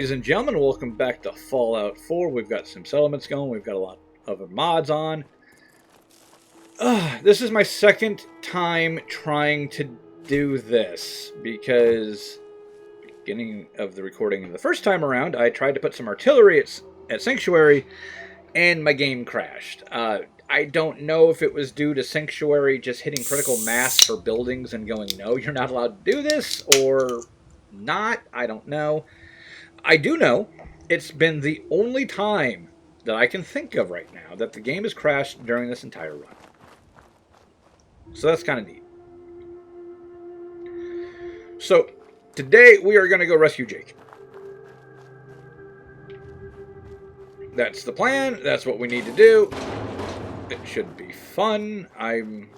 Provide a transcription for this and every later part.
Ladies and gentlemen, welcome back to Fallout 4. We've got some settlements going. We've got a lot of mods on. This is my second time trying to do this because beginning of the recording the first time around, I tried to put some artillery at Sanctuary and my game crashed. I don't know if it was due to Sanctuary just hitting critical mass for buildings and going, no, you're not allowed to do this, or not. I don't know. I do know it's been the only time that I can think of right now that the game has crashed during this entire run. So that's kind of neat. So today we are going to go rescue Jake. That's the plan. That's what we need to do. It should be fun. I'm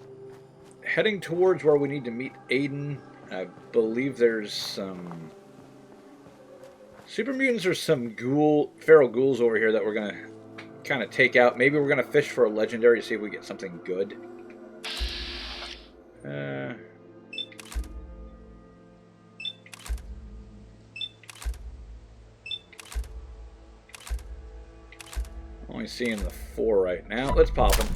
heading towards where we need to meet Aiden. I believe there's some super mutants or some feral ghouls over here that we're going to kind of take out. Maybe we're going to fish for a legendary to see if we get something good. Only seeing the 4 right now. Let's pop them.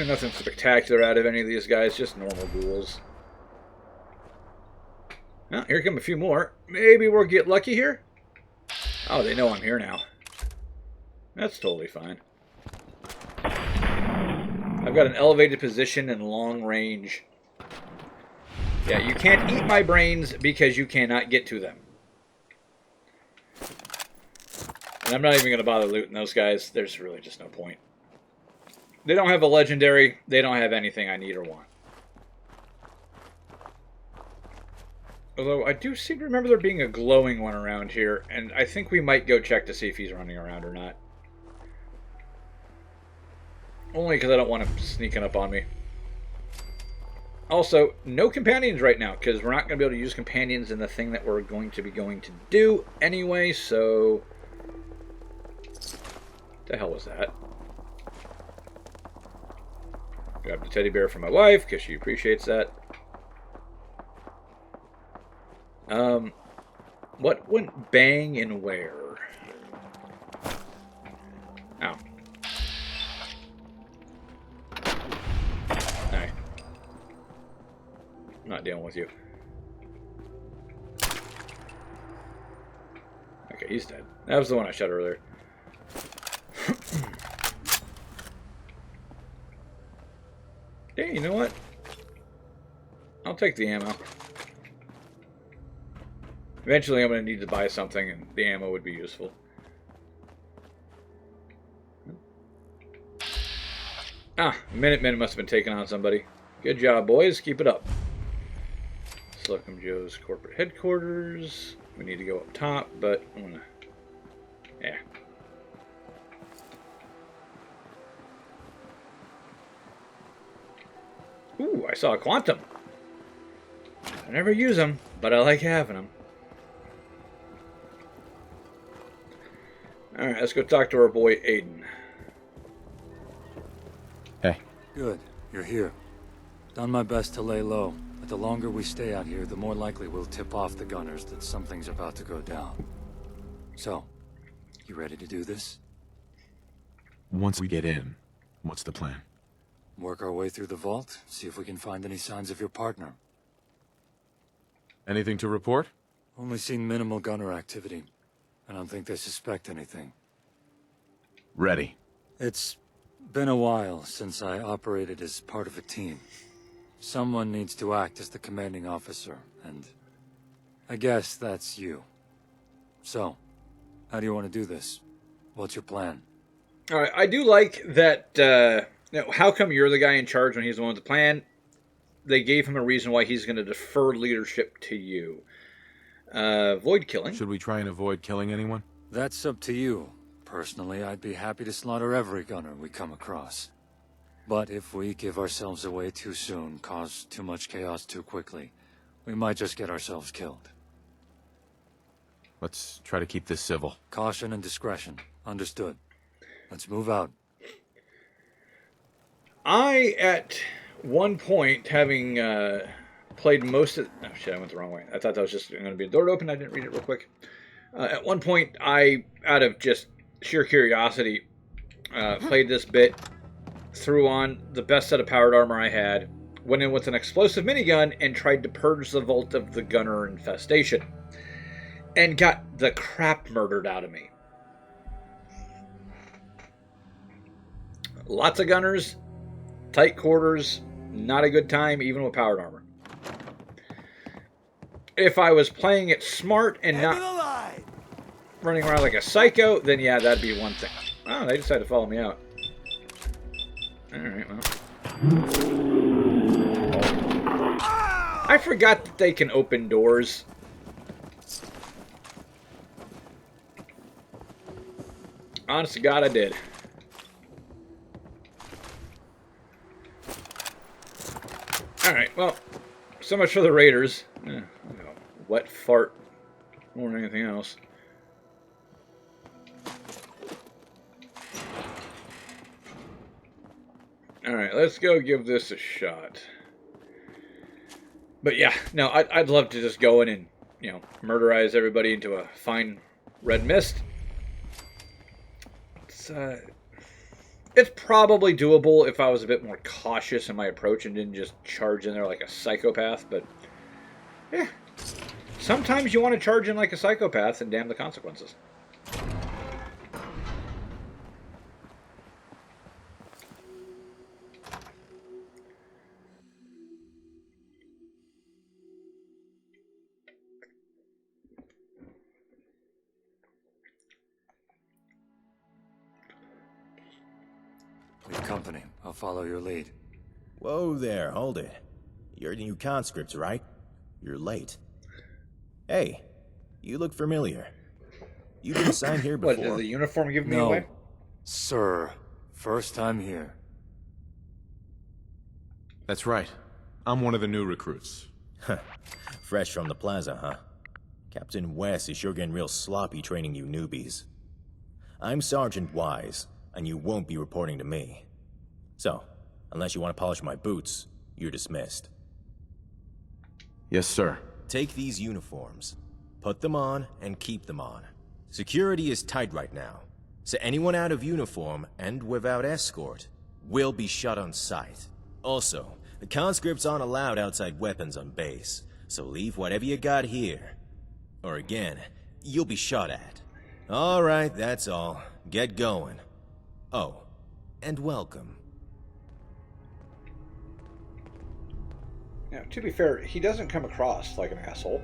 Nothing spectacular out of any of these guys, just normal ghouls. Oh, here come a few more. Maybe we'll get lucky here. Oh, they know I'm here now. That's totally fine. I've got an elevated position and long range. Yeah, you can't eat my brains because you cannot get to them. And I'm not even going to bother looting those guys. There's really just no point. They don't have a legendary. They don't have anything I need or want. Although I do seem to remember there being a glowing one around here, and I think we might go check to see if he's running around or not. Only because I don't want him sneaking up on me. Also, no companions right now, because we're not going to be able to use companions in the thing that we're going to do anyway, so... What the hell was that? Grab the teddy bear for my wife, because she appreciates that. What went bang and where? Oh. Alright. I'm not dealing with you. Okay, he's dead. That was the one I shot earlier. Hey, you know what? I'll take the ammo. Eventually I'm going to need to buy something, and the ammo would be useful. Ah, Minutemen must have been taking on somebody. Good job, boys. Keep it up. Slocum Joe's corporate headquarters. We need to go up top, but I'm going to... Yeah. Ooh, I saw a Quantum. I never use them, but I like having them. Alright, let's go talk to our boy Aiden. Hey. Good. You're here. Done my best to lay low, but the longer we stay out here, the more likely we'll tip off the gunners that something's about to go down. So, you ready to do this? Once we get in, what's the plan? Work our way through the vault, see if we can find any signs of your partner. Anything to report? Only seen minimal gunner activity. I don't think they suspect anything. Ready. It's been a while since I operated as part of a team. Someone needs to act as the commanding officer, and I guess that's you. So, how do you want to do this? What's your plan? Alright, I do like that, how come you're the guy in charge when he's the one with the plan? They gave him a reason why he's going to defer leadership to you. Void killing. Should we try and avoid killing anyone? That's up to you. Personally, I'd be happy to slaughter every gunner we come across. But if we give ourselves away too soon, cause too much chaos too quickly, we might just get ourselves killed. Let's try to keep this civil. Caution and discretion. Understood. Let's move out. I, at one point, having played most of... Oh, shit, I went the wrong way. I thought that was just going to be a door open. I didn't read it real quick. At one point, I, out of just sheer curiosity, played this bit, threw on the best set of powered armor I had, went in with an explosive minigun, and tried to purge the vault of the gunner infestation. And got the crap murdered out of me. Lots of gunners, tight quarters, not a good time, even with powered armor. If I was playing it smart and not running around like a psycho, then yeah, that'd be one thing. Oh, they decided to follow me out. Alright, well. I forgot that they can open doors. Honest to God, I did. Alright, well, so much for the Raiders. Wet fart more than anything else. Alright, let's go give this a shot. But yeah, no, I'd love to just go in and, you know, murderize everybody into a fine red mist. It's probably doable if I was a bit more cautious in my approach and didn't just charge in there like a psychopath, but yeah. Sometimes you want to charge in like a psychopath and damn the consequences. We've company. I'll follow your lead. Whoa there, hold it. You're new conscripts, right? You're late. Hey, you look familiar. You've been assigned here before. What, did the uniform give me No, away? sir. First time here. That's right. I'm one of the new recruits. Fresh from the plaza, huh? Captain West is sure getting real sloppy training you newbies. I'm Sergeant Wise, and you won't be reporting to me. So, unless you want to polish my boots, you're dismissed. Yes, sir. Take these uniforms, put them on, and keep them on. Security is tight right now, so anyone out of uniform and without escort will be shot on sight. Also, the conscripts aren't allowed outside weapons on base, so leave whatever you got here. Or again, you'll be shot at. Alright, that's all. Get going. Oh, and welcome. Now, to be fair, he doesn't come across like an asshole.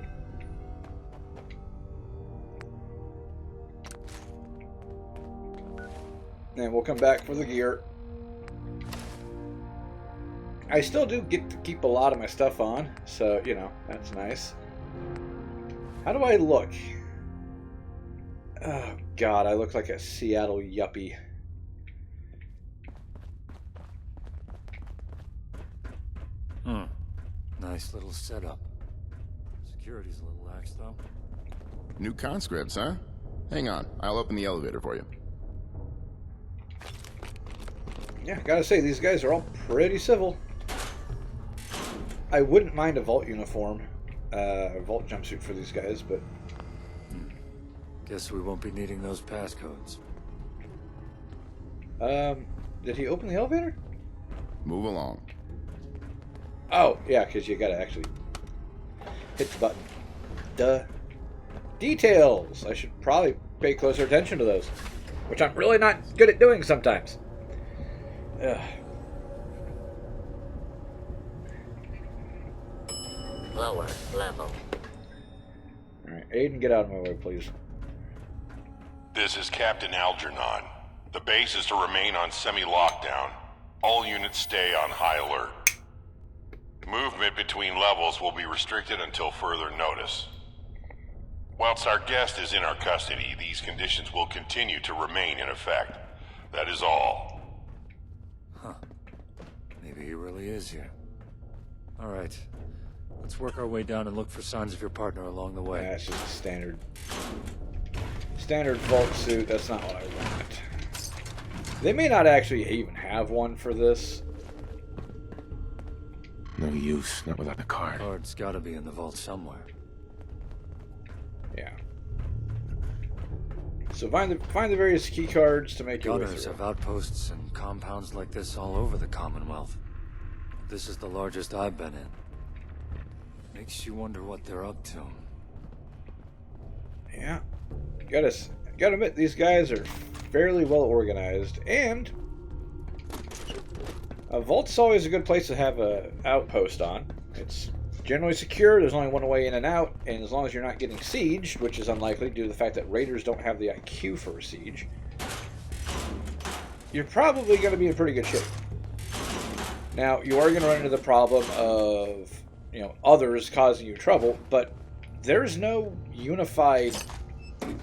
And we'll come back for the gear. I still do get to keep a lot of my stuff on, so, you know, that's nice. How do I look? Oh, God, I look like a Seattle yuppie. Nice little setup. Security's a little lax, though. New conscripts, huh? Hang on, I'll open the elevator for you. Yeah, gotta say, these guys are all pretty civil. I wouldn't mind a vault uniform, a vault jumpsuit for these guys, but... Guess we won't be needing those passcodes. Did he open the elevator? Move along. Oh, yeah, because you gotta actually hit the button. Duh. Details! I should probably pay closer attention to those, which I'm really not good at doing sometimes. Ugh. Lower level. Alright, Aiden, get out of my way, please. This is Captain Algernon. The base is to remain on semi-lockdown. All units stay on high alert. Movement between levels will be restricted until further notice. Whilst our guest is in our custody, these conditions will continue to remain in effect. That is all. Huh. Maybe he really is here. Alright. Let's work our way down and look for signs of your partner along the way. That's just a standard vault suit. That's not what I want. They may not actually even have one for this. No use, not without the card. Card's gotta be in the vault somewhere. Yeah. So find the various key cards to make your way Gunners through. have outposts and compounds like this all over the Commonwealth. This is the largest I've been in. Makes you wonder what they're up to. Yeah. Gotta admit, these guys are fairly well organized, and a vault's always a good place to have a outpost on. It's generally secure, there's only one way in and out, and as long as you're not getting sieged, which is unlikely due to the fact that raiders don't have the IQ for a siege, you're probably going to be in pretty good shape. Now, you are going to run into the problem of, others causing you trouble, but there's no unified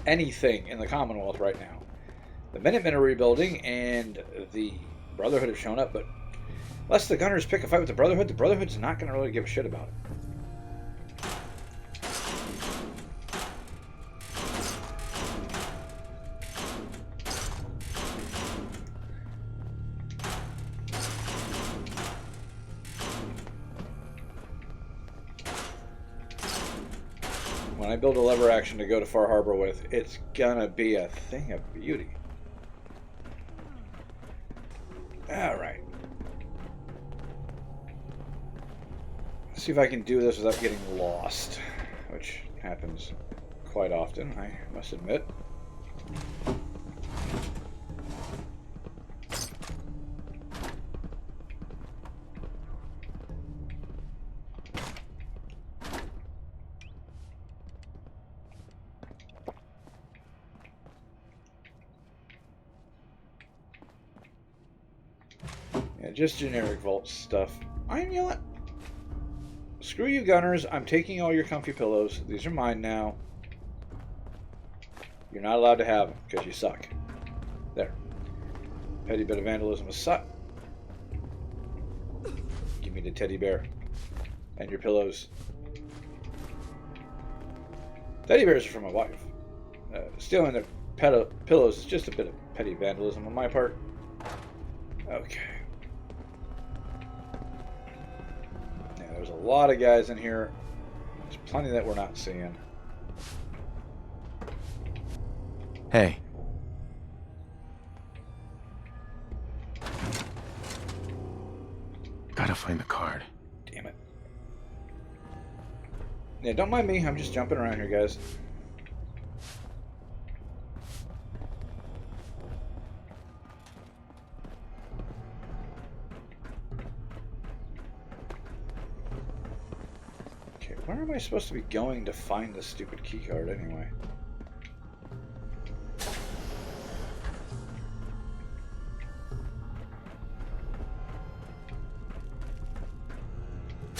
anything in the Commonwealth right now. The Minutemen are rebuilding, and the Brotherhood have shown up, but unless the Gunners pick a fight with the Brotherhood's not going to really give a shit about it. When I build a lever action to go to Far Harbor with, it's gonna be a thing of beauty. Alright. Let's see if I can do this without getting lost, which happens quite often, I must admit. Yeah, just generic vault stuff. You know what? Screw you, Gunners. I'm taking all your comfy pillows. These are mine now. You're not allowed to have them because you suck. There. Petty bit of vandalism aside. Give me the teddy bear. And your pillows. Teddy bears are from my wife. Stealing their pillows is just a bit of petty vandalism on my part. Okay. Yeah, there's a lot of guys in here. There's plenty that we're not seeing. Hey. Gotta find the card. Damn it. Yeah, don't mind me. I'm just jumping around here, guys. Okay, where am I supposed to be going to find this stupid keycard anyway?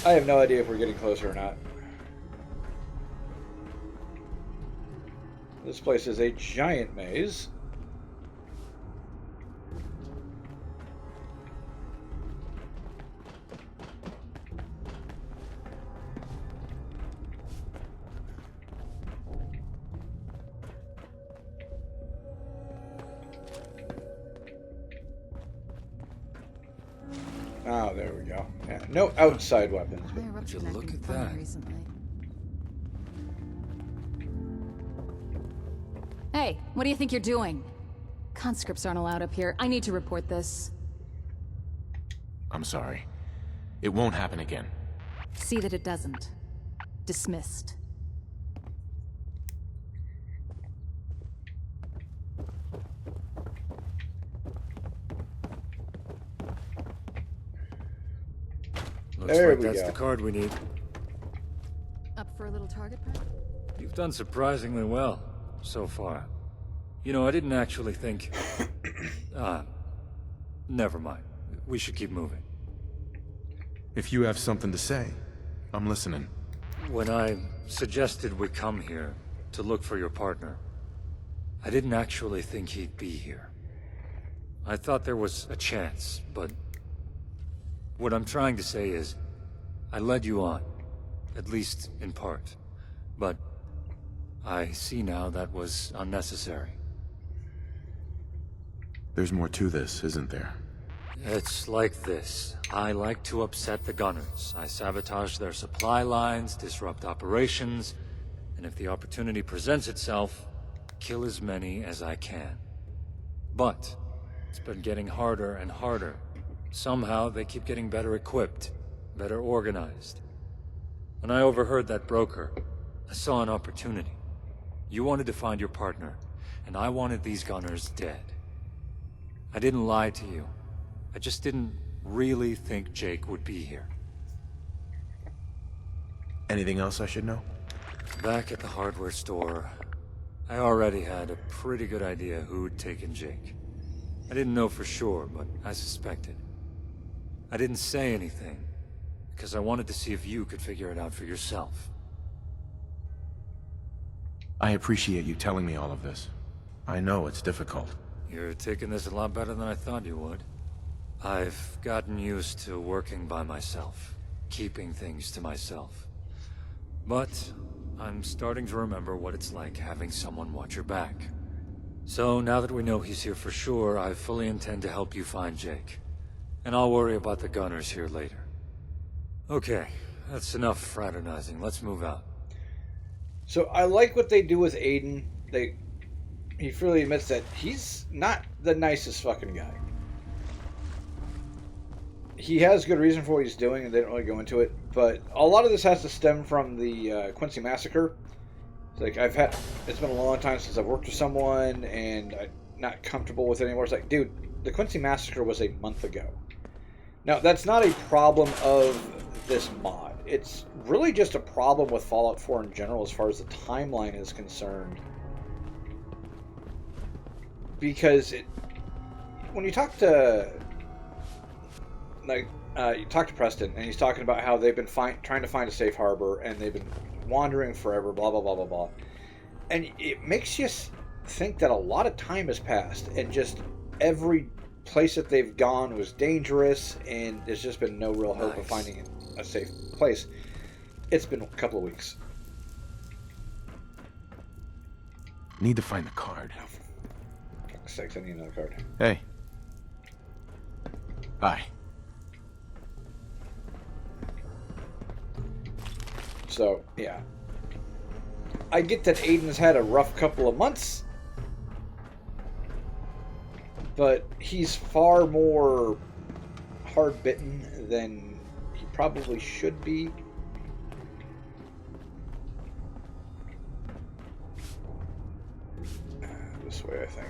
I have no idea if we're getting closer or not. This place is a giant maze. Oh, there we go. Yeah, no outside weapons. My eruption Would you look acting at funny that? recently. Hey, what do you think you're doing? Conscripts aren't allowed up here. I need to report this. I'm sorry. It won't happen again. See that it doesn't. Dismissed. Looks There like we that's go. the card we need. Up for a little target practice? You've done surprisingly well so far. You know, I didn't actually think... never mind. We should keep moving. If you have something to say, I'm listening. When I suggested we come here to look for your partner, I didn't actually think he'd be here. I thought there was a chance, but... What I'm trying to say is, I led you on, at least in part. But I see now that was unnecessary. There's more to this, isn't there? It's like this. I like to upset the gunners. I sabotage their supply lines, disrupt operations, and if the opportunity presents itself, kill as many as I can. But it's been getting harder and harder. Somehow they keep getting better equipped, better organized. When I overheard that broker, I saw an opportunity. You wanted to find your partner, and I wanted these gunners dead. I didn't lie to you. I just didn't really think Jake would be here. Anything else I should know? Back at the hardware store, I already had a pretty good idea who'd taken Jake. I didn't know for sure, but I suspected. I didn't say anything, because I wanted to see if you could figure it out for yourself. I appreciate you telling me all of this. I know it's difficult. You're taking this a lot better than I thought you would. I've gotten used to working by myself, keeping things to myself. But I'm starting to remember what it's like having someone watch your back. So now that we know he's here for sure, I fully intend to help you find Jake. And I'll worry about the gunners here later. Okay, that's enough fraternizing. Let's move out. So I like what they do with Aiden. He freely admits that he's not the nicest fucking guy. He has good reason for what he's doing, and they don't really go into it. But a lot of this has to stem from the Quincy Massacre. It's like, it's been a long time since I've worked with someone, and I'm not comfortable with it anymore. It's like, dude, the Quincy Massacre was a month ago. Now, that's not a problem of this mod. It's really just a problem with Fallout 4 in general as far as the timeline is concerned. Because when you talk to... you talk to Preston, and he's talking about how they've been trying to find a safe harbor, and they've been wandering forever, blah, blah, blah, blah, blah. And it makes you think that a lot of time has passed, and just every place that they've gone was dangerous, and there's just been no real hope of finding a safe place. It's been a couple of weeks. Need to find the card. Oh, for fuck's sakes, I need another card. Hey. Bye. So, yeah. I get that Aiden's had a rough couple of months, but he's far more hard-bitten than he probably should be. This way, I think.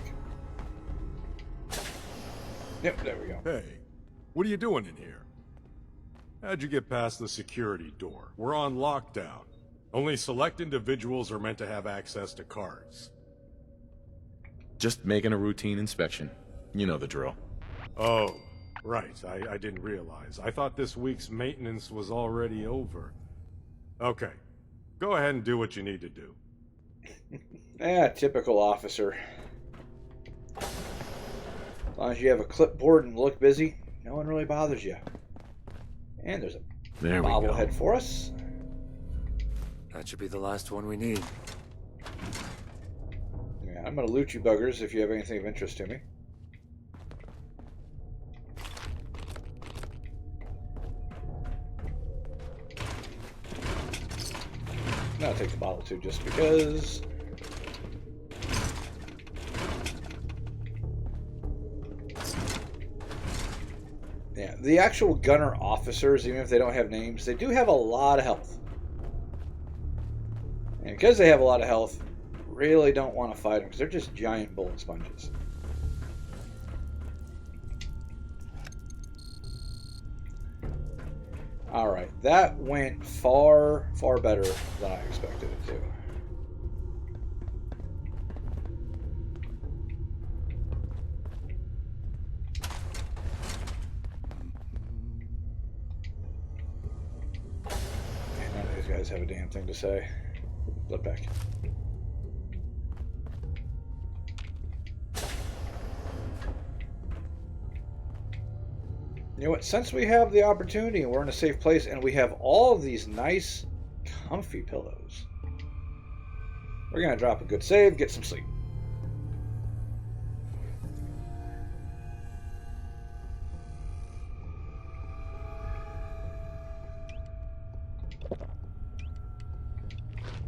Yep, there we go. Hey, what are you doing in here? How'd you get past the security door? We're on lockdown. Only select individuals are meant to have access to cards. Just making a routine inspection. You know the drill. Oh, right. I didn't realize. I thought this week's maintenance was already over. Okay. Go ahead and do what you need to do. Typical officer. As long as you have a clipboard and look busy, no one really bothers you. And there's a bobblehead for us. That should be the last one we need. Yeah, I'm gonna loot you buggers if you have anything of interest to me. I'll take the bottle too, just because. Yeah, the actual gunner officers, even if they don't have names, they do have a lot of health. And because they have a lot of health, really don't want to fight them, because they're just giant bullet sponges. Alright, that went far, far better than I expected it to. None of these guys have a damn thing to say. Blood back. You know what? Since we have the opportunity and we're in a safe place and we have all of these nice, comfy pillows, we're going to drop a good save, get some sleep.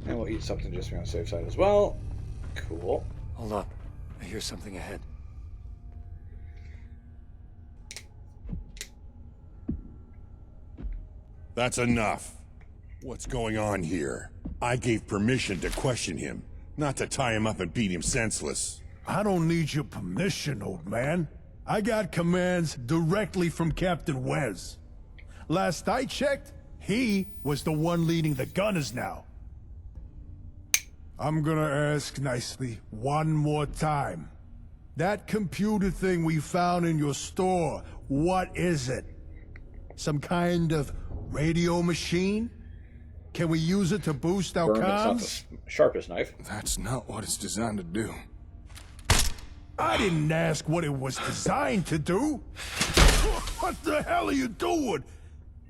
And we'll eat something just to be on the safe side as well. Cool. Hold up. I hear something ahead. That's enough. What's going on here? I gave permission to question him, not to tie him up and beat him senseless. I don't need your permission, old man. I got commands directly from Captain Wes. Last I checked, he was the one leading the gunners now. I'm gonna ask nicely one more time. That computer thing we found in your store, what is it? Some kind of radio machine? Can we use it to boost our Burn, comms? it's not the sharpest knife. That's not what it's designed to do. I didn't ask what it was designed to do. What the hell are you doing?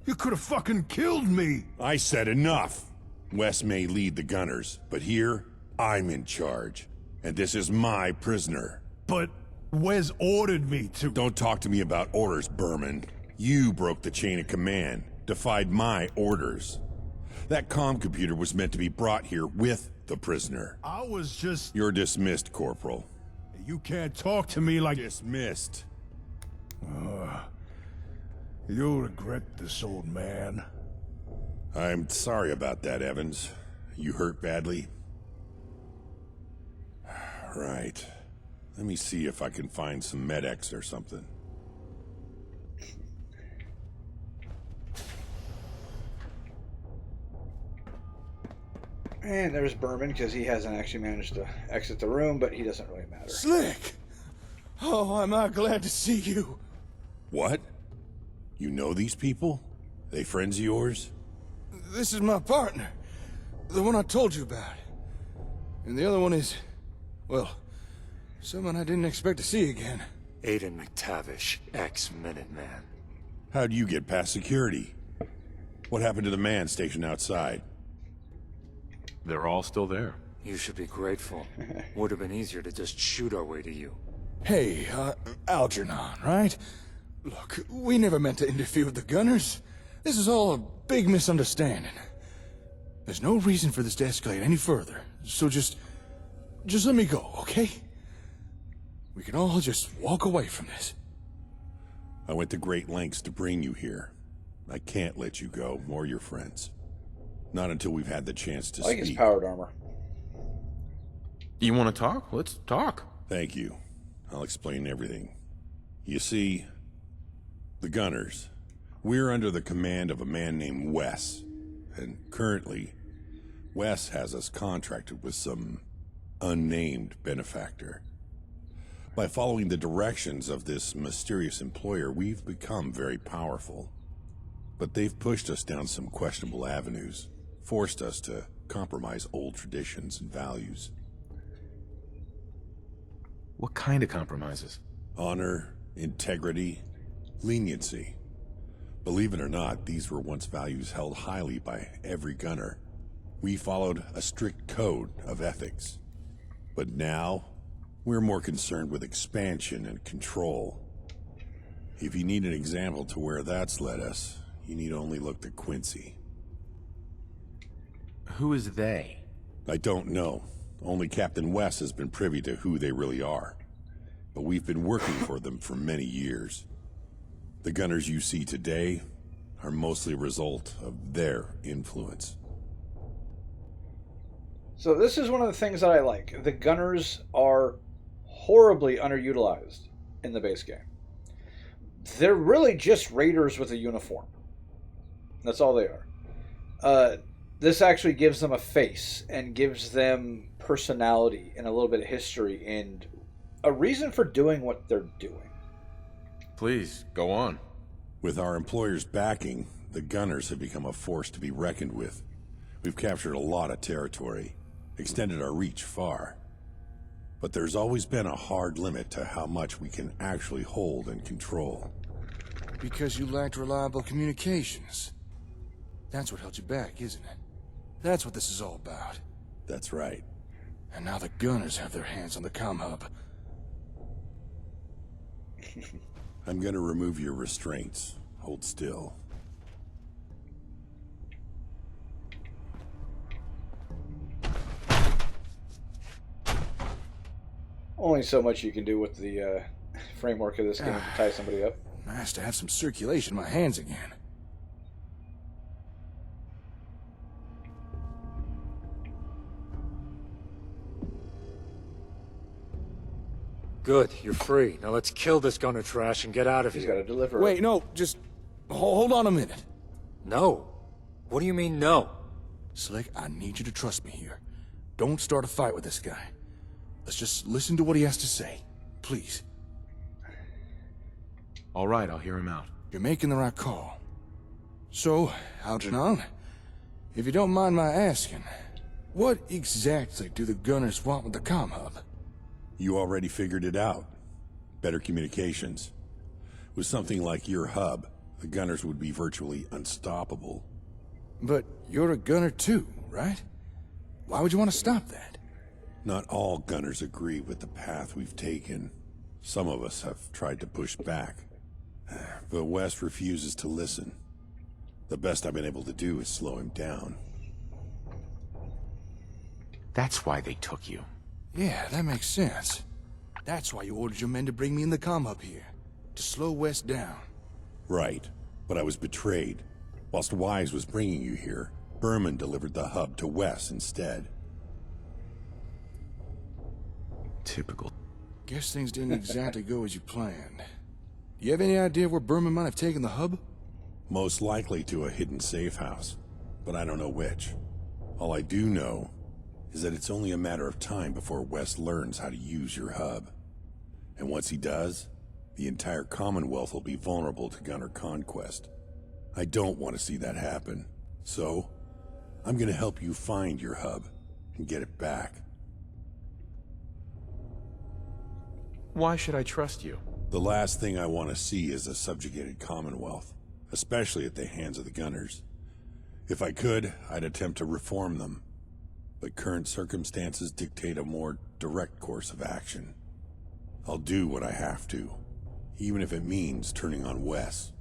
You could have fucking killed me. I said enough. Wes may lead the gunners, but here, I'm in charge. And this is my prisoner. But Wes ordered me to. Don't talk to me about orders, Berman. You broke the chain of command, defied my orders. That comm computer was meant to be brought here with the prisoner. I was just... You're dismissed, Corporal. You can't talk to me like... Dismissed. You'll regret this, old man. I'm sorry about that, Evans. You hurt badly? Right. Let me see if I can find some Med-X or something. And there's Berman, because he hasn't actually managed to exit the room, but he doesn't really matter. Slick! Oh, am I glad to see you. What? You know these people? They friends of yours? This is my partner. The one I told you about. And the other one is, well, someone I didn't expect to see again. Aiden McTavish, ex-Minuteman. How'd you get past security? What happened to the man stationed outside? They're all still there. You should be grateful. Would have been easier to just shoot our way to you. Hey, Algernon, right? Look, we never meant to interfere with the gunners. This is all a big misunderstanding. There's no reason for this to escalate any further, so just let me go, okay? We can all just walk away from this. I went to great lengths to bring you here. I can't let you go, or your friends. Not until we've had the chance to I like speak. his powered armor. You want to talk? Let's talk. Thank you. I'll explain everything. You see, the Gunners, we're under the command of a man named Wes. And currently, Wes has us contracted with some unnamed benefactor. By following the directions of this mysterious employer, we've become very powerful. But they've pushed us down some questionable avenues, forced us to compromise old traditions and values. What kind of compromises? Honor, integrity, leniency. Believe it or not, these were once values held highly by every gunner. We followed a strict code of ethics. But now, we're more concerned with expansion and control. If you need an example to where that's led us, you need only look to Quincy. Who is they? I don't know. Only Captain Wes has been privy to who they really are. But we've been working for them for many years. The gunners you see today are mostly a result of their influence. So this is one of the things that I like. The gunners are horribly underutilized in the base game. They're really just raiders with a uniform. That's all they are. This actually gives them a face and gives them personality and a little bit of history and a reason for doing what they're doing. Please, go on. With our employer's backing, the gunners have become a force to be reckoned with. We've captured a lot of territory, extended our reach far. But there's always been a hard limit to how much we can actually hold and control. Because you lacked reliable communications. That's what held you back, isn't it? That's what this is all about. That's right. And now the gunners have their hands on the comm hub. I'm gonna remove your restraints. Hold still. Only so much you can do with the framework of this game to tie somebody up. Nice to have some circulation in my hands again. Good, you're free. Now let's kill this gunner trash and get out of He's here. got to deliver. Wait, no, just hold on a minute. No. What do you mean, no? Slick, I need you to trust me here. Don't start a fight with this guy. Let's just listen to what he has to say. Please. All right, I'll hear him out. You're making the right call. So, Algernon, if you don't mind my asking, what exactly do the gunners want with the comm hub? You already figured it out. Better communications. With something like your hub, the gunners would be virtually unstoppable. But you're a gunner too, right? Why would you want to stop that? Not all gunners agree with the path we've taken. Some of us have tried to push back. But West refuses to listen. The best I've been able to do is slow him down. That's why they took you. Yeah, that makes sense. That's why you ordered your men to bring me in the comm hub here. To slow West down. Right, but I was betrayed. Whilst Wise was bringing you here, Berman delivered the hub to Wes instead. Typical. Guess things didn't exactly go as you planned. You have any idea where Berman might have taken the hub? Most likely to a hidden safe house, but I don't know which. All I do know is that it's only a matter of time before Wes learns how to use your hub. And once he does, the entire Commonwealth will be vulnerable to Gunner conquest. I don't want to see that happen, so I'm gonna help you find your hub and get it back. Why should I trust you? The last thing I want to see is a subjugated Commonwealth, especially at the hands of the Gunners. If I could, I'd attempt to reform them, but current circumstances dictate a more direct course of action. I'll do what I have to, even if it means turning on Wes.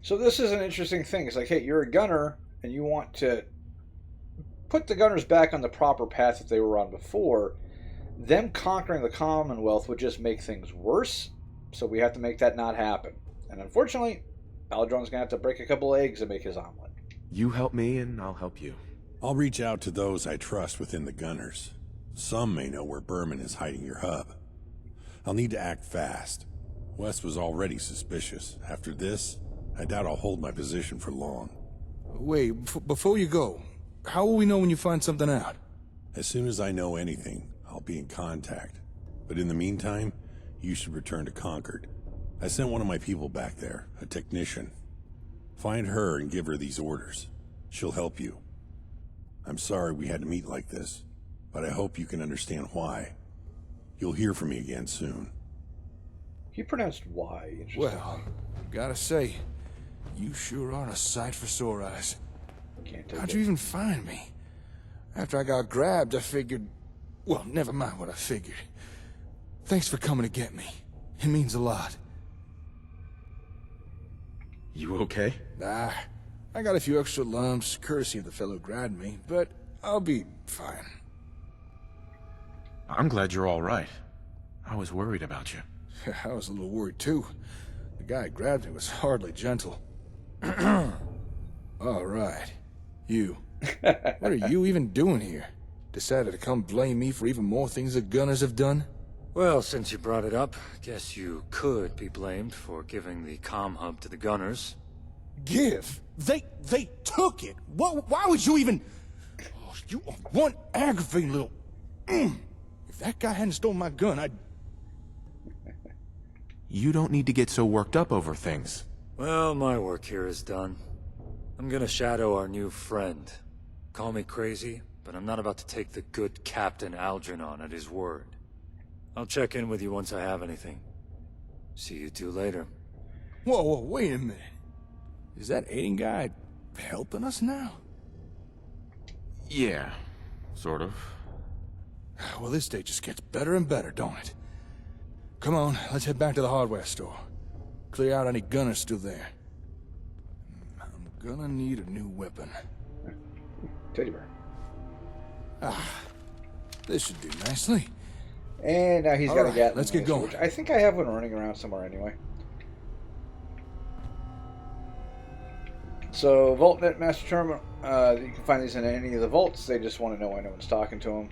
So this is an interesting thing. It's like, hey, you're a gunner, and you want to put the gunners back on the proper path that they were on before. Them conquering the Commonwealth would just make things worse, so we have to make that not happen. And unfortunately, Algernon going to have to break a couple eggs and make his omelet. You help me, and I'll help you. I'll reach out to those I trust within the Gunners. Some may know where Berman is hiding your hub. I'll need to act fast. Wes was already suspicious. After this, I doubt I'll hold my position for long. Wait, before you go, how will we know when you find something out? As soon as I know anything, I'll be in contact. But in the meantime, you should return to Concord. I sent one of my people back there, a technician. Find her and give her these orders. She'll help you. I'm sorry we had to meet like this, but I hope you can understand why. You'll hear from me again soon. He pronounced Y. Interesting. Well, gotta say, you sure are a sight for sore eyes. Can't take How'd it. you even find me? After I got grabbed, I figured... Well, never mind what I figured. Thanks for coming to get me. It means a lot. You okay? Nah, I got a few extra lumps, courtesy of the fellow who grabbed me, but I'll be fine. I'm glad you're all right. I was worried about you. I was a little worried too. The guy who grabbed me was hardly gentle. All right. You. What are you even doing here? Decided to come blame me for even more things the Gunners have done? Well, since you brought it up, guess you could be blamed for giving the comm hub to the Gunners. Give? They took it. Why would you even... Oh, you are one aggravating little... If that guy hadn't stolen my gun, I'd... You don't need to get so worked up over things. Well, my work here is done. I'm gonna shadow our new friend. Call me crazy, but I'm not about to take the good Captain Algernon at his word. I'll check in with you once I have anything. See you two later. Whoa, wait a minute. Is that Aiden guy helping us now? Yeah, sort of. Well, this day just gets better and better, don't it? Come on, let's head back to the hardware store. Clear out any gunners still there. I'm gonna need a new weapon. Teddy bear. This should do nicely. And now he's got a Alright, Gatling let's get laser, going. which I think I have one running around somewhere anyway. So, VaultNet Master Terminal, you can find these in any of the vaults. They just want to know why no one's talking to them.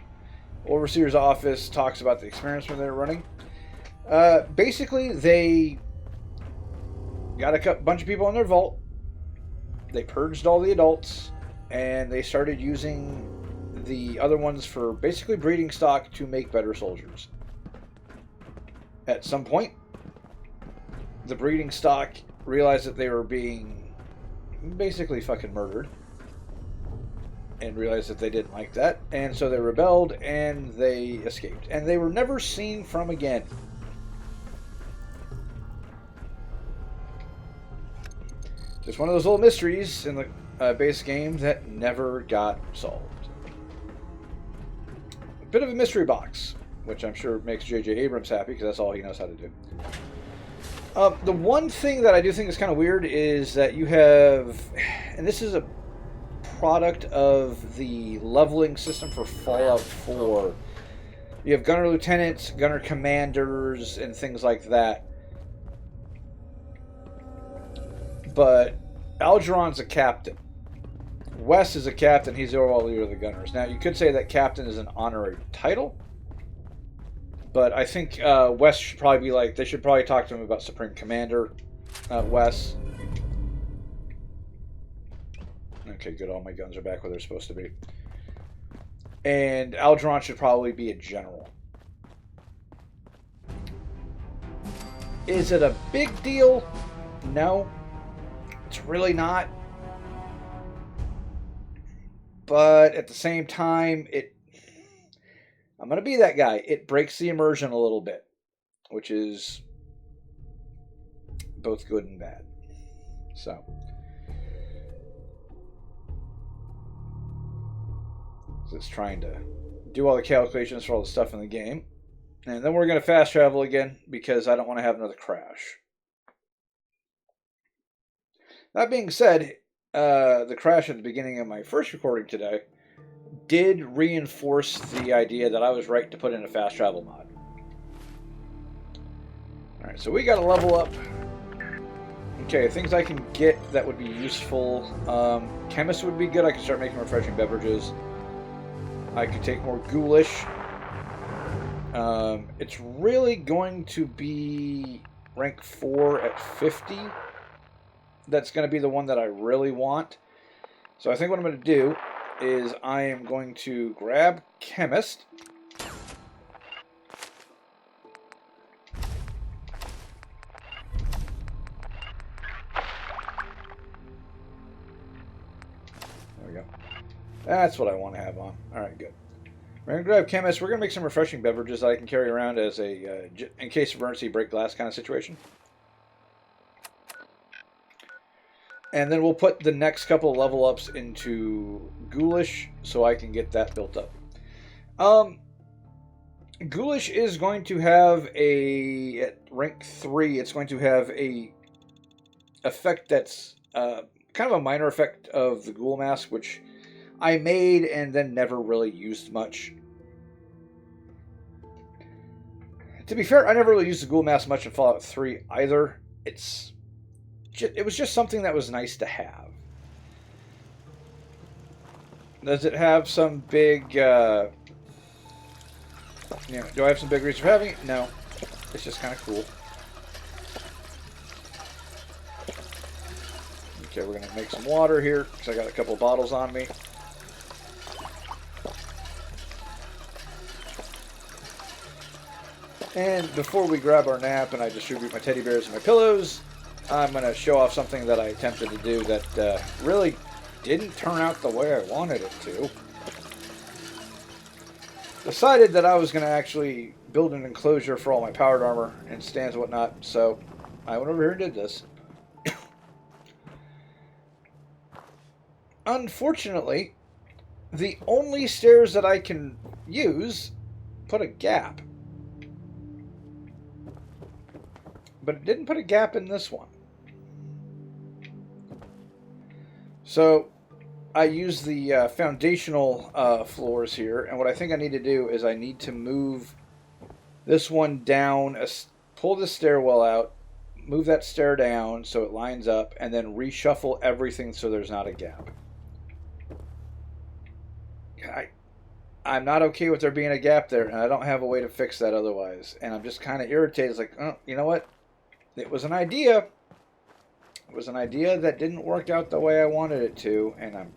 Overseer's office talks about the experiments they're running. Basically, they got a bunch of people in their vault. They purged all the adults, and they started using the other ones for basically breeding stock to make better soldiers. At some point, the breeding stock realized that they were being basically fucking murdered, and realized that they didn't like that, and so they rebelled and they escaped, and they were never seen from again. Just one of those little mysteries in the base game that never got solved. A bit of a mystery box, which I'm sure makes J.J. Abrams happy because that's all he knows how to do. The one thing that I do think is kind of weird is that you have, and this is a product of the leveling system for Fallout 4. You have gunner lieutenants, gunner commanders, and things like that. But Algeron's a captain. Wes is a captain. He's the overall leader of the gunners. Now, you could say that captain is an honorary title. But I think Wes should probably be like, they should probably talk to him about Supreme Commander, Wes. Okay, good. All my guns are back where they're supposed to be. And Algeron should probably be a general. Is it a big deal? No. It's really not. But at the same time, I'm going to be that guy. It breaks the immersion a little bit, which is both good and bad. So, it's trying to do all the calculations for all the stuff in the game. And then we're going to fast travel again because I don't want to have another crash. That being said, the crash at the beginning of my first recording today did reinforce the idea that I was right to put in a fast travel mod. Alright, so we got to level up. Okay, things I can get that would be useful. Chemist would be good. I could start making refreshing beverages. I could take more ghoulish. It's really going to be rank 4 at 50. That's going to be the one that I really want. So I think what I'm going to do is I am going to grab Chemist. There we go. That's what I want to have on. Alright, good. We're going to grab Chemist. We're going to make some refreshing beverages that I can carry around as a, in case of emergency, break glass kind of situation. And then we'll put the next couple of level ups into Ghoulish so I can get that built up. Ghoulish is going to have at rank 3, it's going to have a effect that's kind of a minor effect of the Ghoul Mask, which I made and then never really used much. To be fair, I never really used the Ghoul Mask much in Fallout 3 either. It was just something that was nice to have. Does it have some big, do I have some big reason for having it? No. It's just kind of cool. Okay, we're going to make some water here, because I got a couple of bottles on me. And before we grab our nap and I distribute my teddy bears and my pillows, I'm going to show off something that I attempted to do that really didn't turn out the way I wanted it to. Decided that I was going to actually build an enclosure for all my powered armor and stands and whatnot, so I went over here and did this. Unfortunately, the only stairs that I can use put a gap. But it didn't put a gap in this one. So I use the foundational floors here, and what I think I need to do is I need to move this one down, pull the stairwell out, move that stair down so it lines up, and then reshuffle everything so there's not a gap. I'm not okay with there being a gap there, and I don't have a way to fix that otherwise. And I'm just kind of irritated. It's like, oh, you know what? It was an idea. It was an idea that didn't work out the way I wanted it to, and I'm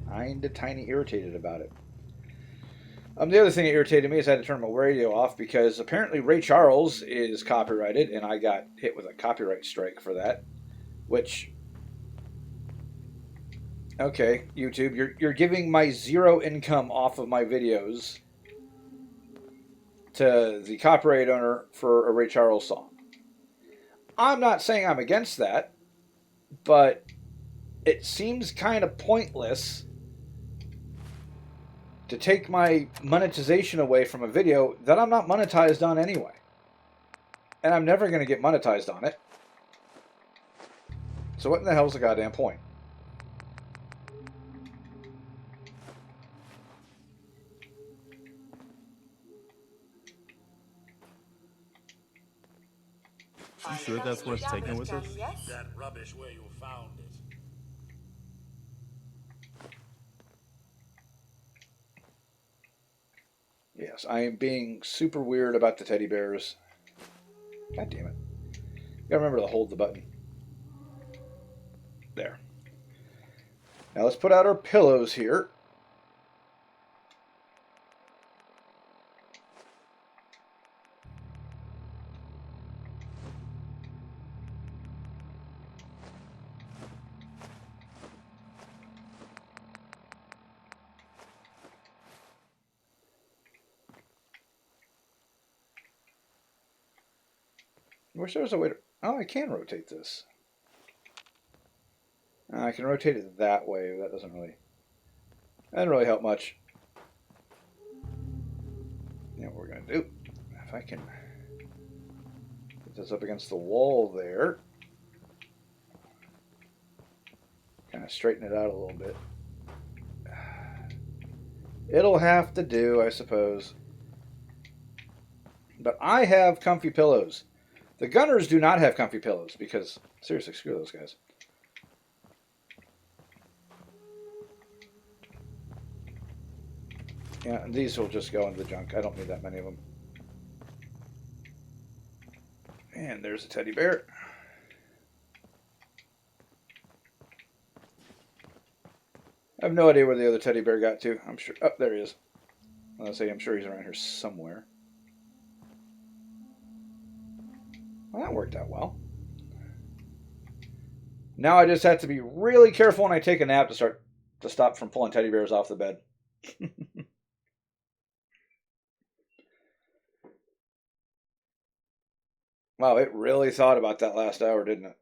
kind of tiny irritated about it. The other thing that irritated me is I had to turn my radio off because apparently Ray Charles is copyrighted, and I got hit with a copyright strike for that. Which, okay, YouTube, you're giving my zero income off of my videos to the copyright owner for a Ray Charles song. I'm not saying I'm against that, but it seems kind of pointless to take my monetization away from a video that I'm not monetized on anyway. And I'm never going to get monetized on it. So what in the hell is the goddamn point? You sure that's worth taking with us? That rubbish where you found it. Yes, I am being super weird about the teddy bears. God damn it. Gotta remember to hold the button. There. Now let's put out our pillows here. I wish there was a way to... Oh, I can rotate this. I can rotate it that way. That doesn't really help much. You know what we're going to do? If I can put this up against the wall there. Kind of straighten it out a little bit. It'll have to do, I suppose. But I have comfy pillows. The Gunners do not have comfy pillows because, seriously, screw those guys. Yeah, and these will just go into the junk. I don't need that many of them. And there's a teddy bear. I have no idea where the other teddy bear got to. I'm sure... Oh, there he is. I'm sure he's around here somewhere. Well, that worked out well. Now I just have to be really careful when I take a nap to stop from pulling teddy bears off the bed. Wow, it really thought about that last hour, didn't it?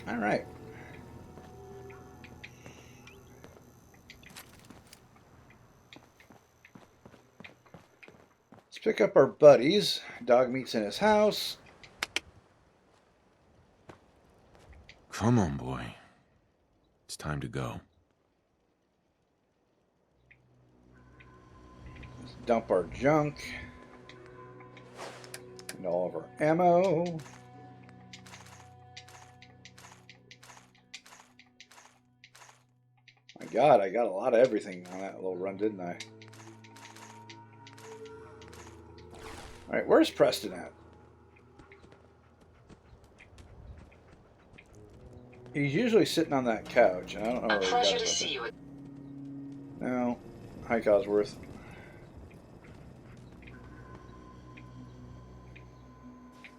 All right. Let's pick up our buddies. Dog meat's in his house. Come on, boy. It's time to go. Let's dump our junk. And all of our ammo. My God, I got a lot of everything on that little run, didn't I? Alright, where's Preston at? He's usually sitting on that couch, and I don't know where he got. A pleasure to see you. No. Hi, Cosworth.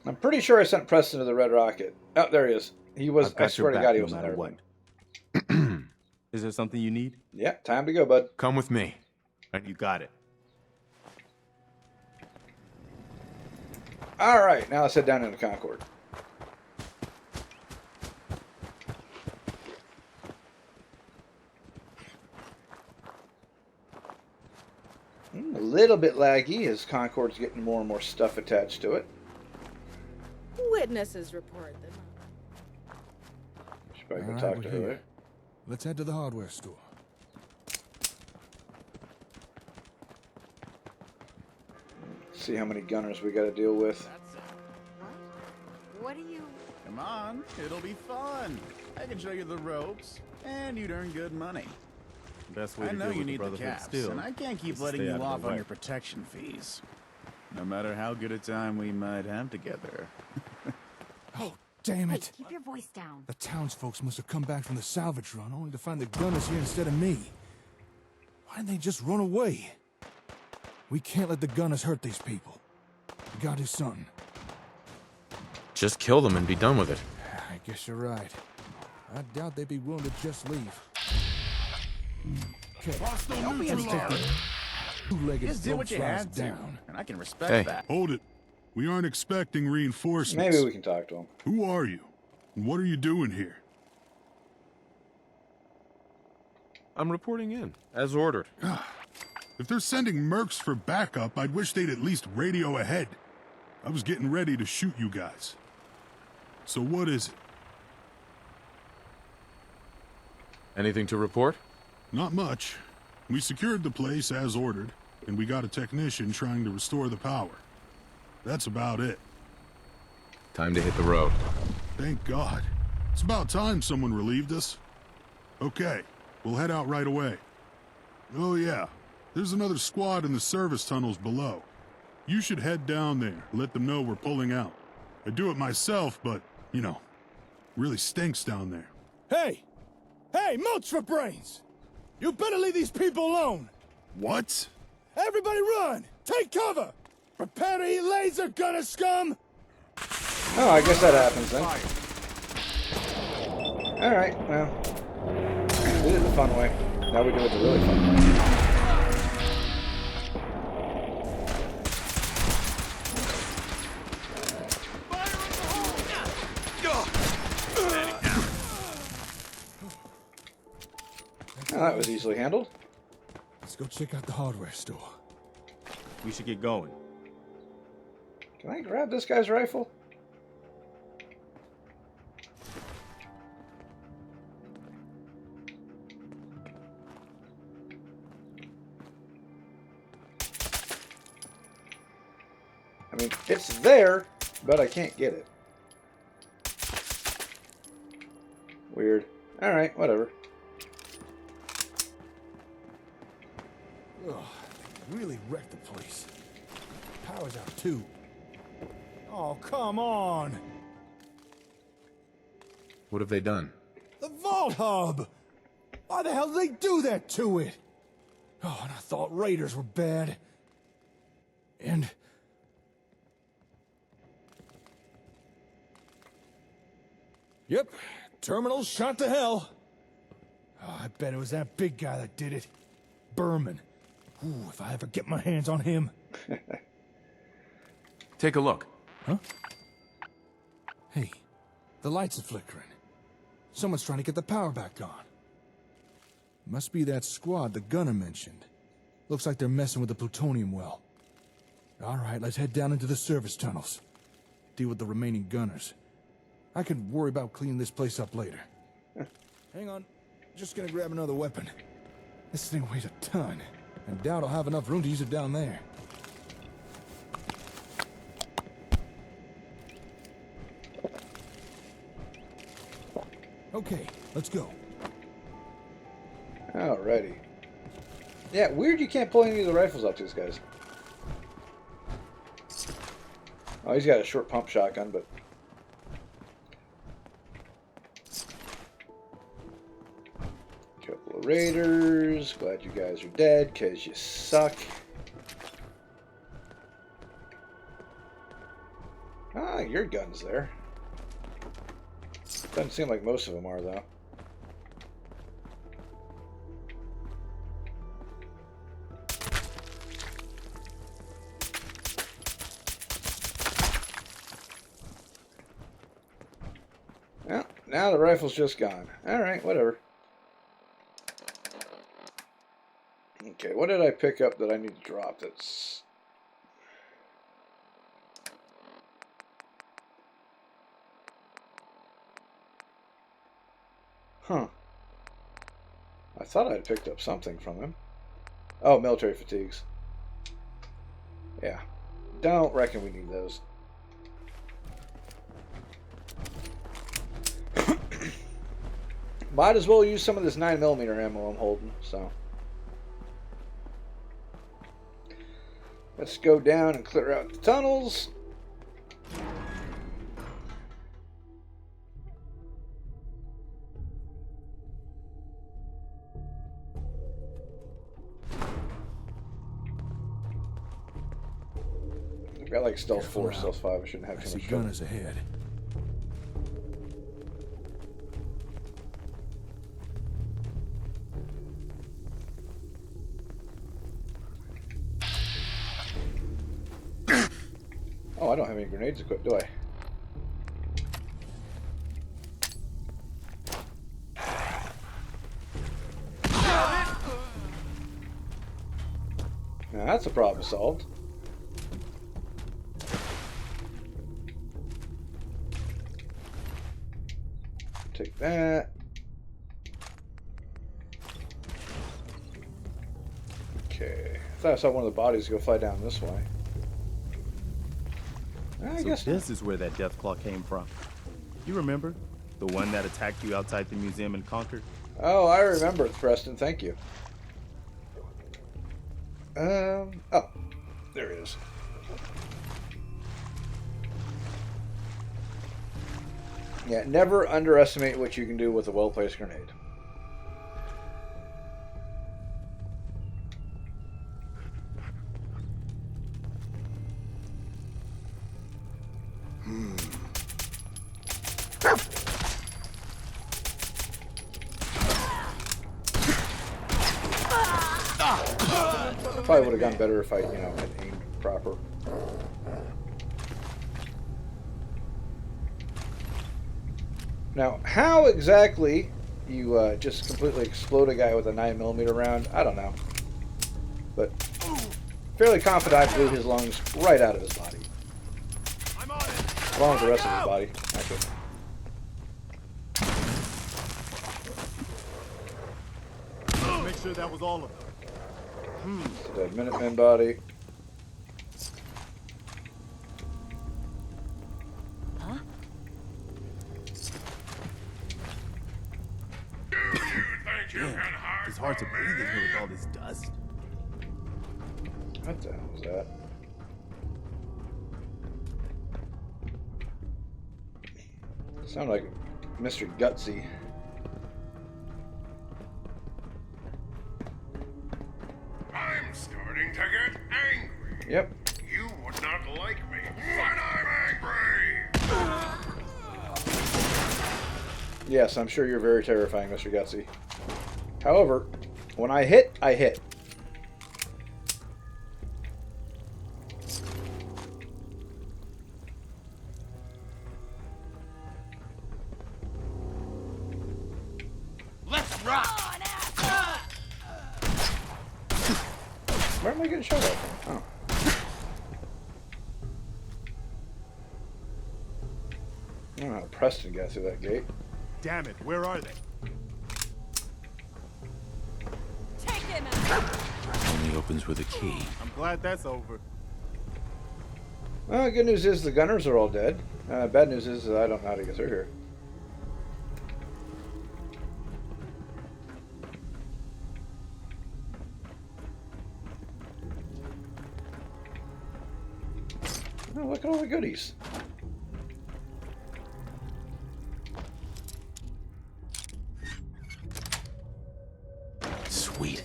I'm pretty sure I sent Preston to the Red Rocket. Oh, there he is. He was, I swear to God, he was there. What? Is there something you need? Yeah, time to go, bud. Come with me. You got it. All right, now let's head down into Concord. A little bit laggy as Concord's getting more and more stuff attached to it. Witnesses report that Should probably go All right, talk we're to her. here. There. Let's head to the hardware store. See how many gunners we got to deal with. What are you... Come on, it'll be fun. I can show you the ropes, and you'd earn good money. Best way I to know deal you with need the the Brotherhood caps, still and I can't keep is to letting stay you out of the off on way. your protection fees. No matter how good a time we might have together. Oh, damn Hey, it. keep your voice down. The townsfolk must have come back from the salvage run only to find the gunners here instead of me. Why didn't they just run away? We can't let the gunners hurt these people. We gotta do something. Just kill them and be done with it. I guess you're right. I doubt they'd be willing to just leave. Okay, Don't be a scared. two-legged Just did what you flies had to, down. and I can respect Hey. that. Hold it. We aren't expecting reinforcements. Maybe we can talk to him. Who are you? And what are you doing here? I'm reporting in, as ordered. If they're sending mercs for backup, I'd wish they'd at least radio ahead. I was getting ready to shoot you guys. So what is it? Anything to report? Not much. We secured the place as ordered, and we got a technician trying to restore the power. That's about it. Time to hit the road. Thank God. It's about time someone relieved us. Okay, we'll head out right away. Oh yeah, there's another squad in the service tunnels below. You should head down there, let them know we're pulling out. I'd do it myself, but, you know, really stinks down there. Hey! Hey, mulch for brains! You better leave these people alone! What? Everybody run! Take cover! Prepare to eat laser, gunner scum! Oh, I guess that happens then. Alright, well. We did it the fun way. Now we do it the really fun way. Oh, that was easily handled. Let's go check out the hardware store. We should get going. Can I grab this guy's rifle? I mean, it's there, but I can't get it. Weird. Alright, whatever. Ugh, they really wrecked the place. Power's out too. Oh, come on! What have they done? The Vault Hub! Why the hell did they do that to it? Oh, and I thought raiders were bad. And... Yep, terminal shot to hell. Oh, I bet it was that big guy that did it. Berman. Ooh, if I ever get my hands on him. Take a look. Huh? Hey, the lights are flickering. Someone's trying to get the power back on. Must be that squad the gunner mentioned. Looks like they're messing with the plutonium well. All right, let's head down into the service tunnels. Deal with the remaining gunners. I can worry about cleaning this place up later. Hang on. Just gonna grab another weapon. This thing weighs a ton. And doubt I'll have enough room to use it down there. Okay, let's go. Alrighty. Yeah, weird you can't pull any of the rifles off these guys. Oh, he's got a short pump shotgun, but... Couple of raiders. Glad you guys are dead, because you suck. Ah, your gun's there. Doesn't seem like most of them are, though. Well, now the rifle's just gone. Alright, whatever. Okay, what did I pick up that I need to drop that's... Huh. I thought I'd picked up something from him. Oh, military fatigues. Yeah. Don't reckon we need those. Might as well use some of this 9mm ammo I'm holding, so. Let's go down and clear out the tunnels. I've got like stealth 4, stealth 5. I shouldn't have too much trouble. Gunners ahead. Oh, I don't have any grenades equipped, do I? Now that's a problem solved. Take that. Okay. I thought I saw one of the bodies go fly down this way. I guess this is where that Deathclaw came from. You remember? The one that attacked you outside the museum in Concord? Oh, I remember, Preston. Thank you. Oh, there it is. Yeah, never underestimate what you can do with a well-placed grenade. Probably would have gone better if I, had aimed proper. Now, how exactly you just completely explode a guy with a 9mm round, I don't know. But fairly confident I blew his lungs right out of his body. Along with the rest of his body, actually. Make sure that was all of them. Dead Minuteman body. Huh? It's hard to breathe in here with all this dust. What the hell was that? Sound like Mr. Gutsy. I'm starting to get angry. Yep. You would not like me when I'm angry. Yes, I'm sure you're very terrifying, Mr. Gutsy. However, when I hit, I hit. Let's rock! Where am I getting shot at from? Oh. I don't know how Preston got through that gate. Damn it, where are they? Take him out. Only opens with a key. I'm glad that's over. Well, good news is the gunners are all dead. Bad news is I don't know how to get through here. Oh, look at all the goodies. Sweet.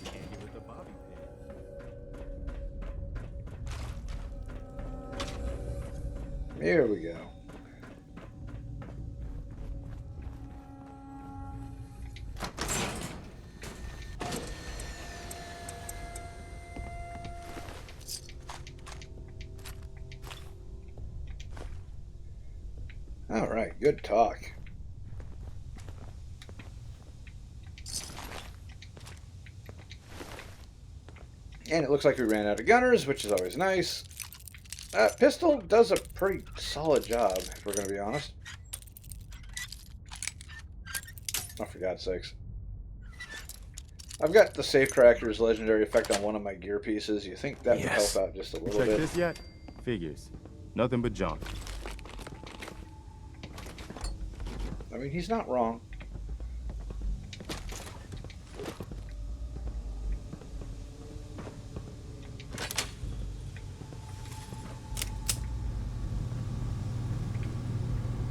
Here we go. All right, good talk. And it looks like we ran out of gunners, which is always nice. Pistol does a pretty solid job, if we're going to be honest. Oh, for God's sakes. I've got the Safecracker's legendary effect on one of my gear pieces. You think that would help out just a little Check bit? this yet? Figures. Nothing but junk. I mean, he's not wrong.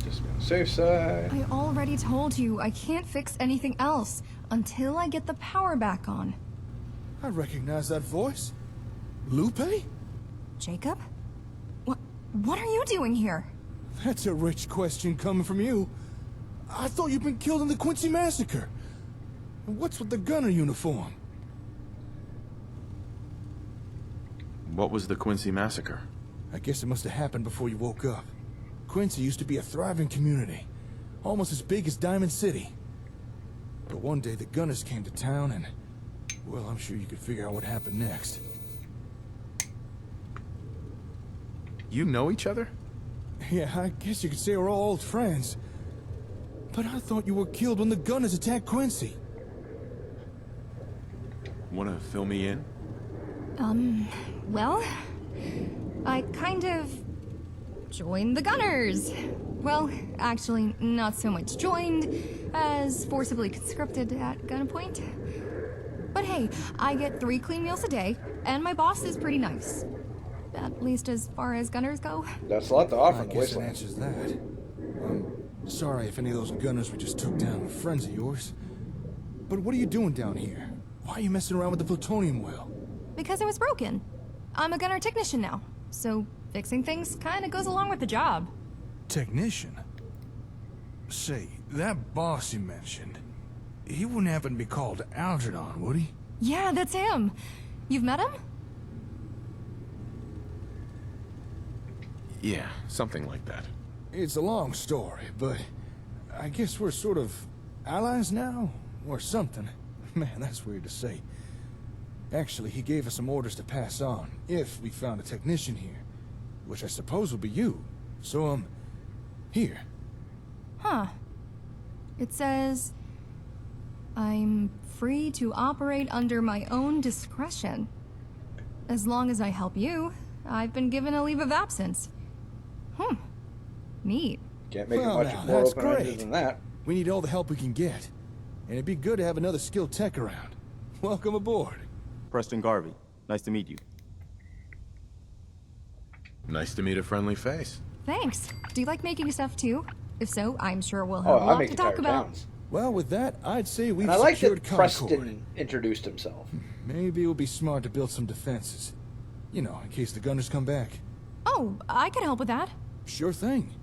Just gonna safe side. I already told you I can't fix anything else until I get the power back on. I recognize that voice. Lupe? Jacob? What are you doing here? That's a rich question coming from you. I thought you'd been killed in the Quincy Massacre. What's with the gunner uniform? What was the Quincy Massacre? I guess it must have happened before you woke up. Quincy used to be a thriving community, almost as big as Diamond City. But one day the gunners came to town and, well, I'm sure you could figure out what happened next. You know each other? Yeah, I guess you could say we're all old friends. But I thought you were killed when the gunners attacked Quincy. Wanna fill me in? Well, I kind of joined the gunners. Well, actually, not so much joined as forcibly conscripted at gunpoint. But hey, I get 3 clean meals a day, and my boss is pretty nice. At least as far as gunners go. That's a lot to offer I in the guess that Wasteland. answers that. Sorry if any of those gunners we just took down were friends of yours. But what are you doing down here? Why are you messing around with the plutonium well? Because it was broken. I'm a gunner technician now, so fixing things kind of goes along with the job. Technician? Say, that boss you mentioned, he wouldn't happen to be called Algernon, would he? Yeah, that's him. You've met him? Yeah, something like that. It's a long story, but I guess we're sort of allies now, or something. Man, that's weird to say. Actually, he gave us some orders to pass on, if we found a technician here. Which I suppose will be you. So, here. Huh. It says, I'm free to operate under my own discretion. As long as I help you, I've been given a leave of absence. Neat. Can't make it Well, much now, more that's open-ended great. than that. We need all the help we can get. And it'd be good to have another skilled tech around. Welcome aboard. Preston Garvey. Nice to meet you. Nice to meet a friendly face. Thanks. Do you like making stuff too? If so, I'm sure we'll Oh, have a I lot make to entire talk about. towns. Well, with that, I'd say we've And I like secured that Concord. Preston introduced himself. Maybe it would be smart to build some defenses. You know, in case the gunners come back. Oh, I could help with that. Sure thing.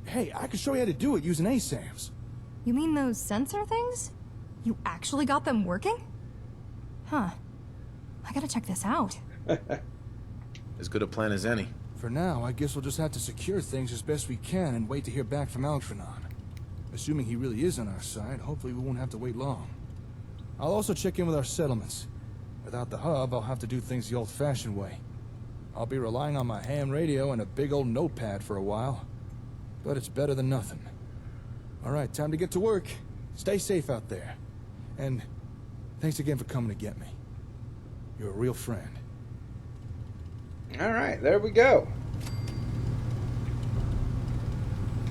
Hey, I could show you how to do it using ASAMs. You mean those sensor things? You actually got them working? Huh. I gotta check this out. As good a plan as any. For now, I guess we'll just have to secure things as best we can and wait to hear back from Algernon. Assuming he really is on our side, hopefully we won't have to wait long. I'll also check in with our settlements. Without the hub, I'll have to do things the old-fashioned way. I'll be relying on my ham radio and a big old notepad for a while. But it's better than nothing. All right, time to get to work. Stay safe out there. And thanks again for coming to get me. You're a real friend. All right, there we go.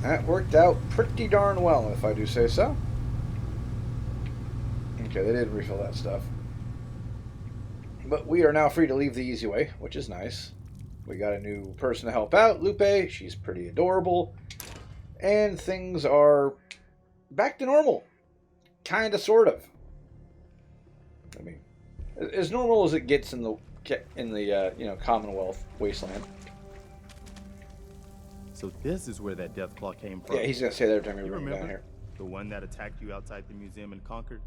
That worked out pretty darn well, if I do say so. Okay, they did refill that stuff. But we are now free to leave the easy way, which is nice. We got a new person to help out, Lupe. She's pretty adorable. And things are back to normal. Kind of, sort of. I mean, as normal as it gets in the Commonwealth wasteland. So this is where that Deathclaw came from. Yeah, he's gonna say that every time we You bring him remember? down here. The one that attacked you outside the museum in Concord?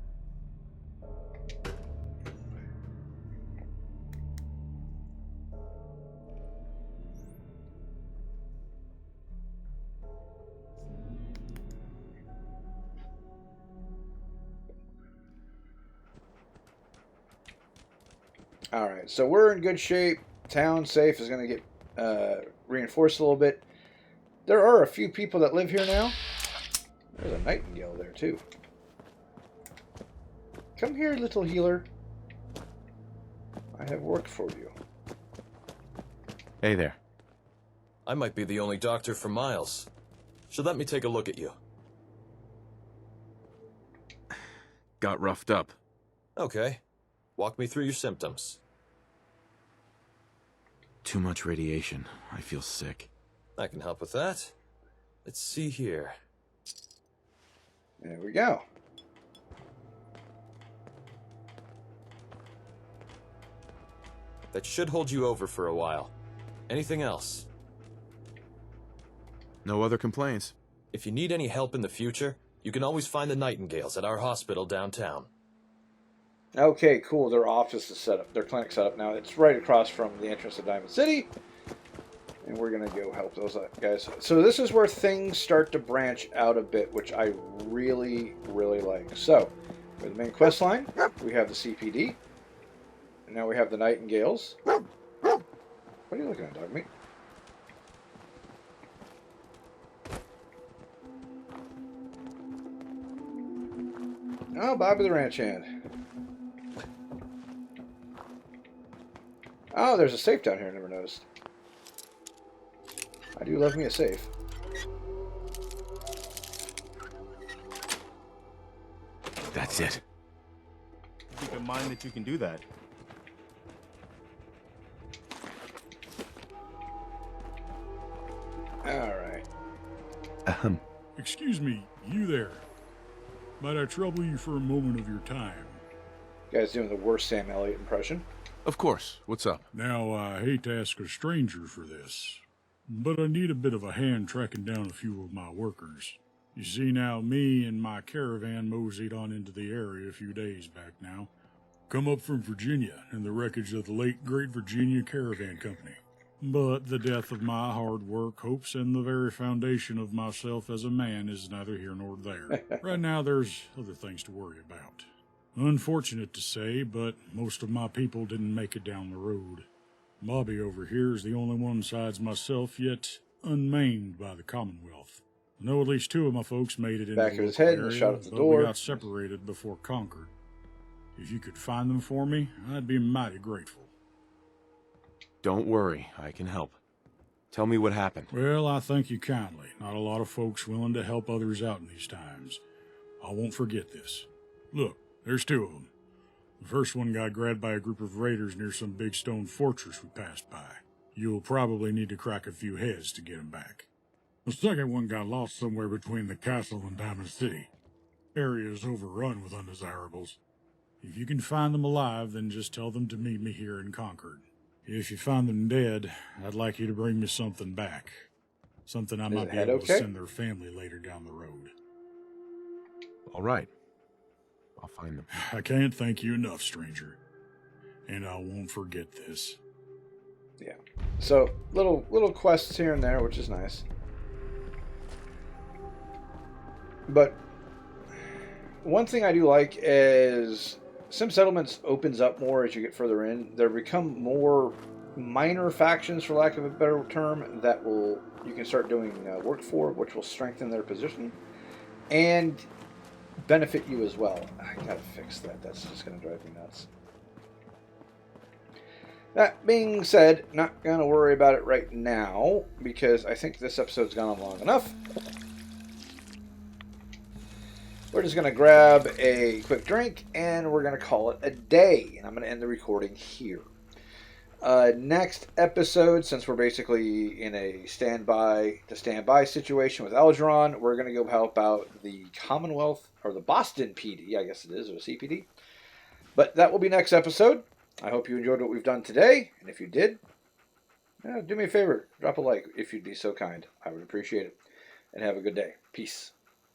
All right, so we're in good shape. Town safe is going to get reinforced a little bit. There are a few people that live here now. There's a nightingale there too. Come here, little healer. I have work for you. Hey there. I might be the only doctor for miles. So let me take a look at you. Got roughed up. Okay. Walk me through your symptoms. Too much radiation. I feel sick. I can help with that. Let's see here. There we go. That should hold you over for a while. Anything else? No other complaints. If you need any help in the future, you can always find the Nightingales at our hospital downtown. Okay, cool. Their office is set up. Their clinic set up now. It's right across from the entrance to Diamond City. And we're going to go help those guys. So this is where things start to branch out a bit, which I really, really like. So, for the main quest line, we have the CPD. And now we have the Nightingales. What are you looking at, dog meat? Oh, Bobby the Ranch Hand. Oh, there's a safe down here I never noticed. I do love me a safe. That's it. Keep in mind that you can do that. Alright. Excuse me, you there. Might I trouble you for a moment of your time? Guy's doing the worst Sam Elliott impression. Of course. What's up? Now, I hate to ask a stranger for this, but I need a bit of a hand tracking down a few of my workers. You see now, me and my caravan moseyed on into the area a few days back now. Come up from Virginia in the wreckage of the late Great Virginia Caravan Company. But the death of my hard work, hopes, and the very foundation of myself as a man is neither here nor there. Right now, there's other things to worry about. Unfortunate to say, but most of my people didn't make it down the road. Bobby over here is the only one besides myself yet unmaimed by the Commonwealth. I know at least two of my folks made it into Back the of his local head and area, shot at the but door. we got separated before Concord. If you could find them for me, I'd be mighty grateful. Don't worry. I can help. Tell me what happened. Well, I thank you kindly. Not a lot of folks willing to help others out in these times. I won't forget this. Look, there's two of them. The first one got grabbed by a group of raiders near some big stone fortress we passed by. You'll probably need to crack a few heads to get him back. The second one got lost somewhere between the castle and Diamond City. Area is overrun with undesirables. If you can find them alive, then just tell them to meet me here in Concord. If you find them dead, I'd like you to bring me something back. Something I might be able to send their family later down the road. All right. I'll find them. I can't thank you enough, stranger. And I won't forget this. Yeah. So, little quests here and there, which is nice. But one thing I do like is Sim Settlements opens up more as you get further in. There become more minor factions, for lack of a better term, that you can start doing work for, which will strengthen their position and benefit you as well. I gotta fix that. That's just gonna drive me nuts. That being said, not gonna worry about it right now because I think this episode's gone on long enough. We're just going to grab a quick drink, and we're going to call it a day. And I'm going to end the recording here. Next episode, since we're basically in a standby situation with Algernon, we're going to go help out the Commonwealth, or the Boston PD, I guess it is, or CPD. But that will be next episode. I hope you enjoyed what we've done today. And if you did, do me a favor. Drop a like if you'd be so kind. I would appreciate it. And have a good day. Peace.